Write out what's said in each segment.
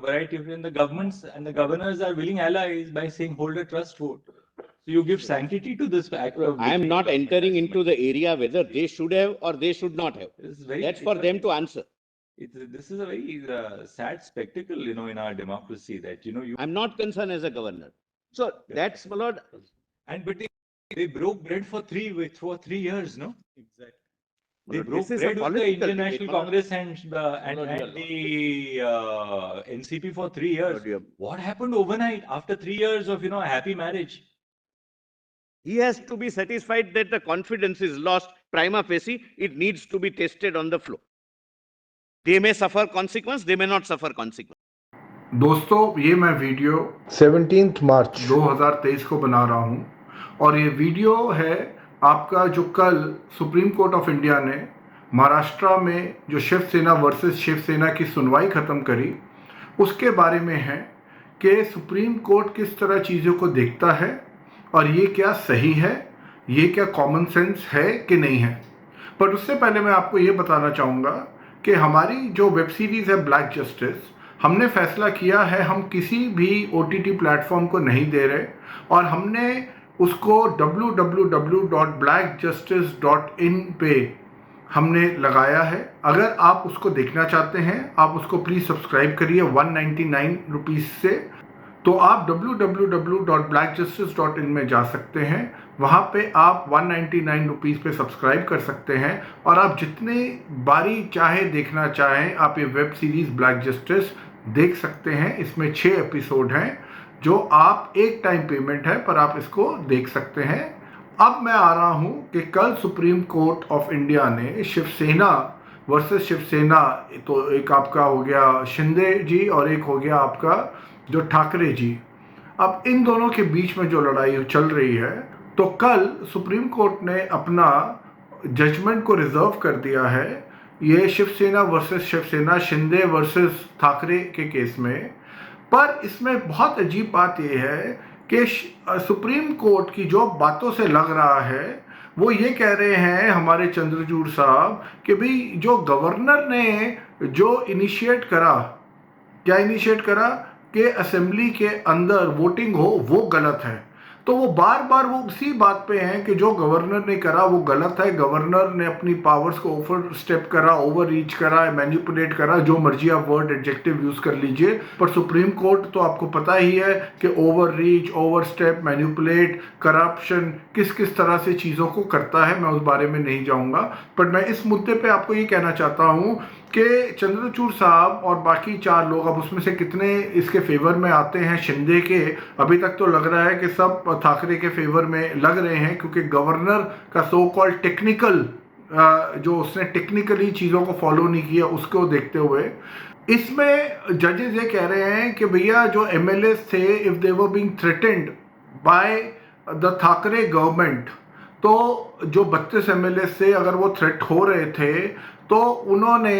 variety of, and the governments and the governors are willing allies by saying hold a trust vote. So you give sanctity to this act of. I am not entering into the area whether they should have or they should not have. That's for them to answer. This is a very sad spectacle, in our democracy that, I'm not concerned as a governor. So that's, my lord. But they broke bread for 3 years, no? Exactly. They But broke this is a bread with the political Indian National debate. Congress and the NCP for 3 years. What happened overnight after 3 years of, a happy marriage? He has to be satisfied that the confidence is lost prima facie. It needs to be tested on the floor. They may suffer consequence, they may not suffer consequence. दोस्तों, ये मैं video 17 मार्च 2023 को बना रहा हूँ और ये video है आपका जो कल सुप्रीम कोर्ट ऑफ इंडिया ने महाराष्ट्र में जो शिवसेना वर्सेस शिवसेना की सुनवाई ख़त्म करी उसके बारे में है कि सुप्रीम कोर्ट किस तरह चीज़ों को देखता है और ये क्या सही है, ये क्या कॉमन सेंस है कि नहीं है। पर उससे पहले मैं आपको ये बताना चाहूँगा कि हमारी जो वेब सीरीज़ है ब्लैक जस्टिस, हमने फैसला किया है हम किसी भी OTT प्लेटफॉर्म को नहीं दे रहे और हमने उसको www.blackjustice.in पे हमने लगाया है। अगर आप उसको देखना चाहते हैं आप उसको प्लीज़ सब्सक्राइब करिए 199 रुपीज़ से। तो आप www.blackjustice.in में जा सकते हैं, वहाँ पे आप 199 रुपीज़ पे सब्सक्राइब कर सकते हैं और आप जितने बारी चाहे देखना चाहें आप ये वेब सीरीज़ ब्लैक जस्टिस देख सकते हैं। इसमें 6 एपिसोड हैं जो आप एक टाइम पेमेंट है पर आप इसको देख सकते हैं। अब मैं आ रहा हूँ कि कल सुप्रीम कोर्ट ऑफ इंडिया ने शिवसेना वर्सेस शिवसेना, तो एक आपका हो गया शिंदे जी और एक हो गया आपका जो ठाकरे जी, अब इन दोनों के बीच में जो लड़ाई चल रही है, तो कल सुप्रीम कोर्ट ने अपना जजमेंट को रिजर्व कर दिया है ये शिवसेना वर्सेस शिवसेना, शिंदे वर्सेस ठाकरे के केस में। पर इसमें बहुत अजीब बात यह है कि सुप्रीम कोर्ट की जो बातों से लग रहा है वो ये कह रहे हैं हमारे चंद्रचूड़ साहब कि भाई जो गवर्नर ने जो इनिशिएट करा, क्या इनिशिएट करा कि असेंबली के अंदर वोटिंग हो, वो गलत है। तो वो बार बार वो उसी बात पे हैं कि जो गवर्नर ने करा वो गलत है, गवर्नर ने अपनी पावर्स को ओवर स्टेप करा, ओवर रीच करा, मैनिपुलेट करा, जो मर्जी आप वर्ड एडजेक्टिव यूज़ कर लीजिए। पर सुप्रीम कोर्ट तो आपको पता ही है कि over reach, over step, manipulate, corruption किस किस तरह से चीज़ों को करता है, मैं उस बारे में नहीं जाऊँगा। पर मैं इस मुद्दे पर आपको ये कहना चाहता हूँ कि चंद्रचूड़ साहब और बाकी 4 लोग, अब उसमें से कितने इसके फेवर में आते हैं शिंदे के, अभी तक तो लग रहा है कि सब ठाकरे के फेवर में लग रहे हैं क्योंकि गवर्नर का सो कॉल्ड टेक्निकल जो उसने टेक्निकली चीज़ों को फॉलो नहीं किया उसको देखते हुए इसमें जजेस ये कह रहे हैं कि भैया जो MLAs थे, if they were being threatened by the Thackeray government, तो जो 32 MLAs थे अगर वो थ्रेट हो रहे थे तो उन्होंने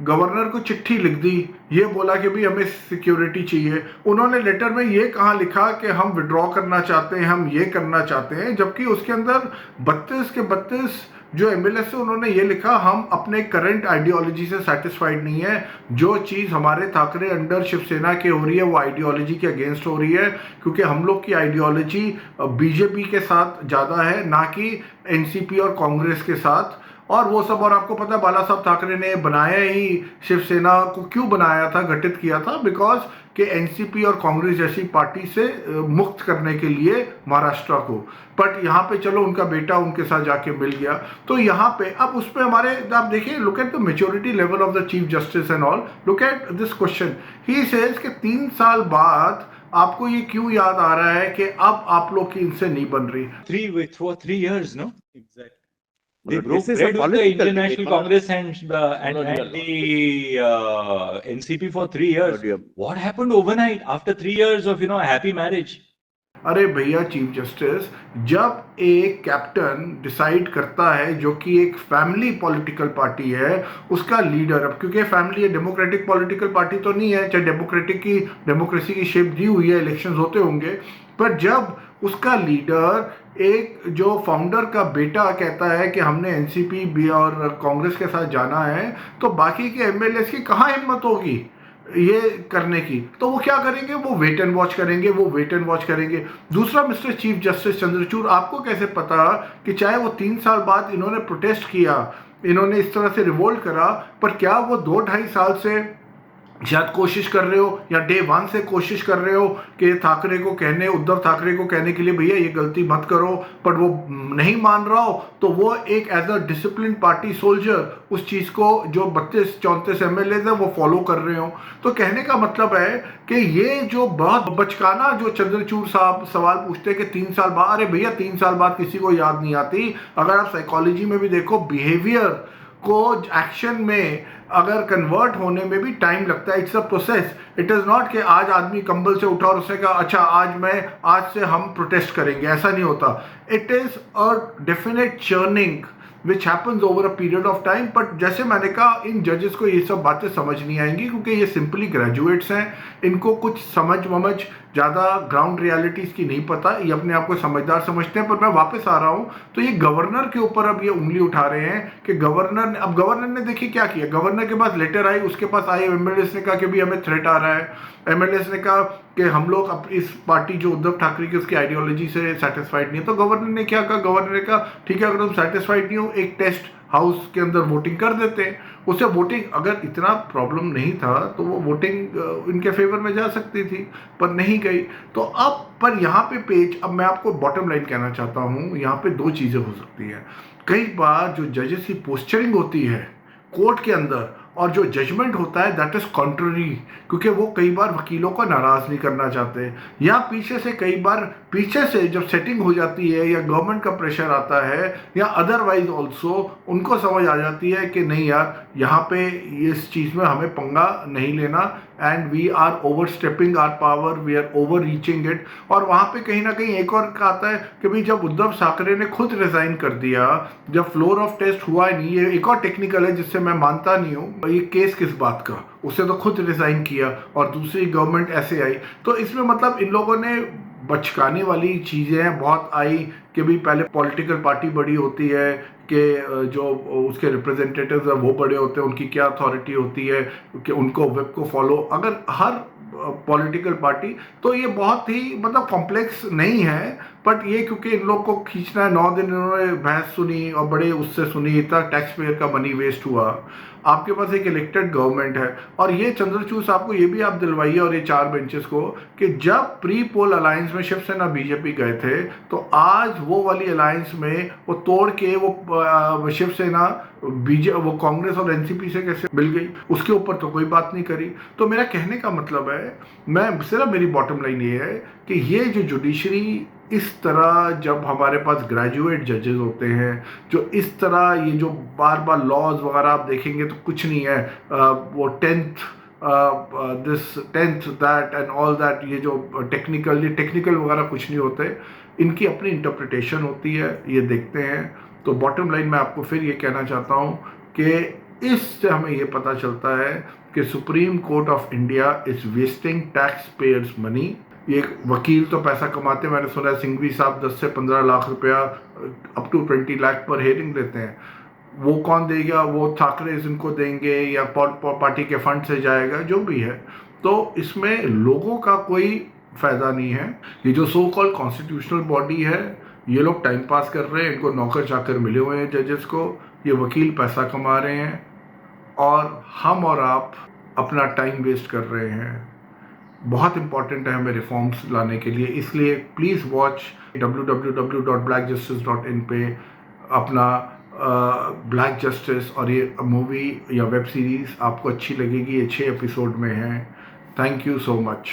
गवर्नर को चिट्ठी लिख दी, ये बोला कि भाई हमें सिक्योरिटी चाहिए। उन्होंने लेटर में ये कहाँ लिखा कि हम विड्रॉ करना चाहते हैं, हम ये करना चाहते हैं, जबकि उसके अंदर 32 के 32 जो MLA से उन्होंने ये लिखा हम अपने करंट आइडियोलॉजी से सेटिस्फाइड नहीं है, जो चीज़ हमारे ठाकरे अंडर शिवसेना के हो रही है वो आइडियोलॉजी के अगेंस्ट हो रही है क्योंकि हम लोग की आइडियोलॉजी BJP के साथ ज़्यादा है ना कि NCP और कांग्रेस के साथ। और वो सब, और आपको पता है बाला साहब ठाकरे ने बनाया ही शिवसेना को क्यों बनाया था, गठित किया था, बिकॉज कि NCP और कांग्रेस जैसी पार्टी से मुक्त करने के लिए महाराष्ट्र को। बट यहाँ पे चलो उनका बेटा उनके साथ जाके मिल गया, तो यहाँ पे अब उस पर हमारे आप देखिए, look at the maturity level of the chief justice and all, look at this question, he says कि 3 साल बाद आपको ये क्यों याद आ रहा है कि अब आप लोग की इनसे नहीं बन रही। 3 years, no? Exactly. They broke bread with the Indian National Congress and the NCP for 3 years. What happened overnight after 3 years of, a happy marriage? अरे भैया चीफ जस्टिस, जब एक कैप्टन डिसाइड करता है जो कि एक फैमिली पॉलिटिकल पार्टी है, उसका लीडर, अब क्योंकि फैमिली डेमोक्रेटिक पॉलिटिकल पार्टी तो नहीं है, चाहे डेमोक्रेसी की शेप दी हुई है, इलेक्शंस होते होंगे, पर जब उसका लीडर एक जो फाउंडर का बेटा कहता है कि हमने NCP और कांग्रेस के साथ जाना है, तो बाकी के MLAs की कहाँ हिम्मत होगी ये करने की, तो वो क्या करेंगे, वो वेट एंड वॉच करेंगे, वो वेट एंड वॉच करेंगे। दूसरा, मिस्टर चीफ जस्टिस चंद्रचूड़, आपको कैसे पता कि चाहे वो 3 साल बाद इन्होंने प्रोटेस्ट किया, इन्होंने इस तरह से रिवोल्ट करा, पर क्या वो 2-2.5 साल से शायद कोशिश कर रहे हो या डे 1 से कोशिश कर रहे हो कि ठाकरे को कहने, उद्धव ठाकरे को कहने के लिए भैया ये गलती मत करो, पर वो नहीं मान रहा हो, तो वो एक as a discipline party soldier उस चीज़ को जो 32-34 एमएलए है वो फॉलो कर रहे हो। तो कहने का मतलब है कि ये जो बहुत बचकाना जो चंद्रचूड़ साहब सवाल पूछते हैं कि 3 साल बाद, अरे भैया 3 साल बाद किसी को याद नहीं आती। अगर आप साइकोलॉजी में भी देखो, बिहेवियर को एक्शन में अगर कन्वर्ट होने में भी टाइम लगता है। It's a process. It is not कि आज आदमी कंबल से उठा और उसने कहा अच्छा आज से हम प्रोटेस्ट करेंगे, ऐसा नहीं होता। It is a definite churning which happens over a period of time. But जैसे मैंने कहा, इन जजेस को ये सब बातें समझ नहीं आएंगी क्योंकि ये सिंपली ग्रेजुएट्स हैं, इनको कुछ समझ ज़्यादा ग्राउंड रियलिटीज़ की नहीं पता, ये अपने आप को समझदार समझते हैं। पर मैं वापस आ रहा हूँ, तो ये गवर्नर के ऊपर अब ये उंगली उठा रहे हैं कि गवर्नर ने देखिए क्या किया। गवर्नर के पास लेटर आई, उसके पास आए एमएलएस ने कहा कि भी हमें थ्रेट आ रहा है। एमएलएस ने कहा कि हम लोग अब इस पार्टी जो उद्धव ठाकरे की उसकी आइडियोलॉजी से सेटिस्फाइड नहीं है। तो गवर्नर ने क्या कहा, गवर्नर ने कहा ठीक है, अगर तुम सेटिस्फाइड नहीं हो, एक टेस्ट हाउस के अंदर वोटिंग कर देते हैं। उससे वोटिंग, अगर इतना प्रॉब्लम नहीं था तो वो वोटिंग इनके फेवर में जा सकती थी, पर नहीं गई। तो अब पर यहाँ पे पेज, अब मैं आपको बॉटम लाइन कहना चाहता हूँ, यहाँ पे 2 चीज़ें हो सकती हैं। कई बार जो जजेस की पोस्चरिंग होती है कोर्ट के अंदर और जो जजमेंट होता है दैट इज कॉन्ट्ररी, क्योंकि वो कई बार वकीलों को नाराज नहीं करना चाहते, या पीछे से कई बार पीछे से जब सेटिंग हो जाती है या गवर्नमेंट का प्रेशर आता है या अदरवाइज ऑल्सो उनको समझ आ जाती है कि नहीं यार, यहाँ पे इस चीज़ में हमें पंगा नहीं लेना, and we are overstepping our power, we are overreaching it. और वहाँ पे कहीं ना कहीं एक और आता है कि भाई जब उद्धव ठाकरे ने खुद रिजाइन कर दिया, जब फ्लोर ऑफ टेस्ट हुआ नहीं, ये एक और टेक्निकल है जिससे मैं मानता नहीं हूँ, ये केस किस बात का, उससे तो खुद रिजाइन किया और दूसरी गवर्नमेंट ऐसे आई। तो इसमें मतलब इन लोगों ने बचकाने वाली चीज़ें बहुत आई कि भाई पहले पॉलिटिकल पार्टी बड़ी होती है कि जो उसके रिप्रेजेंटेटिव्स हैं वो बड़े होते हैं, उनकी क्या अथॉरिटी होती है कि उनको वेब को फॉलो, अगर हर पॉलिटिकल पार्टी, तो ये बहुत ही मतलब कॉम्प्लेक्स नहीं है। बट ये क्योंकि इन लोग को खींचना है, 9 दिन इन्होंने बहस सुनी और बड़े उससे सुनी, इतना टैक्स पेयर का मनी वेस्ट हुआ। आपके पास एक इलेक्टेड गवर्नमेंट है, और ये चंद्रचूड़ साहब को ये भी आप दिलवाइए और ये 4 बेंचेस को कि जब प्री पोल अलायंस में शिवसेना बीजेपी गए थे, तो आज वो वाली अलायंस में वो तोड़ के वो शिवसेना वो कांग्रेस और एनसीपी से कैसे मिल गई, उसके ऊपर तो कोई बात नहीं करी। तो मेरा कहने का मतलब है, मैं सिर्फ मेरी बॉटम लाइन ये है कि ये जो जुडिशरी इस तरह, जब हमारे पास ग्रेजुएट जजेस होते हैं जो इस तरह, ये जो बार बार लॉज वगैरह आप देखेंगे तो कुछ नहीं है, वो 10th that and all that, ये जो टेक्निकल वगैरह कुछ नहीं होते, इनकी अपनी इंटरप्रिटेशन होती है, ये देखते हैं। तो बॉटम लाइन में आपको फिर ये कहना चाहता हूँ कि इससे हमें ये पता चलता है कि supreme court of India is wasting tax payers money. ये वकील तो पैसा कमाते हैं, मैंने सुना है सिंघवी साहब 10 से 15 लाख रुपया अप टू 20 लाख पर हेयरिंग देते हैं। वो कौन देगा, वो ठाकरे इनको देंगे या पार्टी के फंड से जाएगा, जो भी है। तो इसमें लोगों का कोई फायदा नहीं है। ये जो सो कॉल्ड कॉन्स्टिट्यूशनल बॉडी है, ये लोग टाइम पास कर रहे हैं, इनको नौकर चाकर मिले हुए हैं जजेस को, ये वकील पैसा कमा रहे हैं और हम और आप अपना टाइम वेस्ट कर रहे हैं। बहुत इंपॉर्टेंट है हमें रिफॉर्म्स लाने के लिए, इसलिए प्लीज़ वॉच www.blackjustice.in पे अपना ब्लैक जस्टिस, और ये मूवी या वेब सीरीज़ आपको अच्छी लगेगी। ये 6 एपिसोड में है। Thank you so much.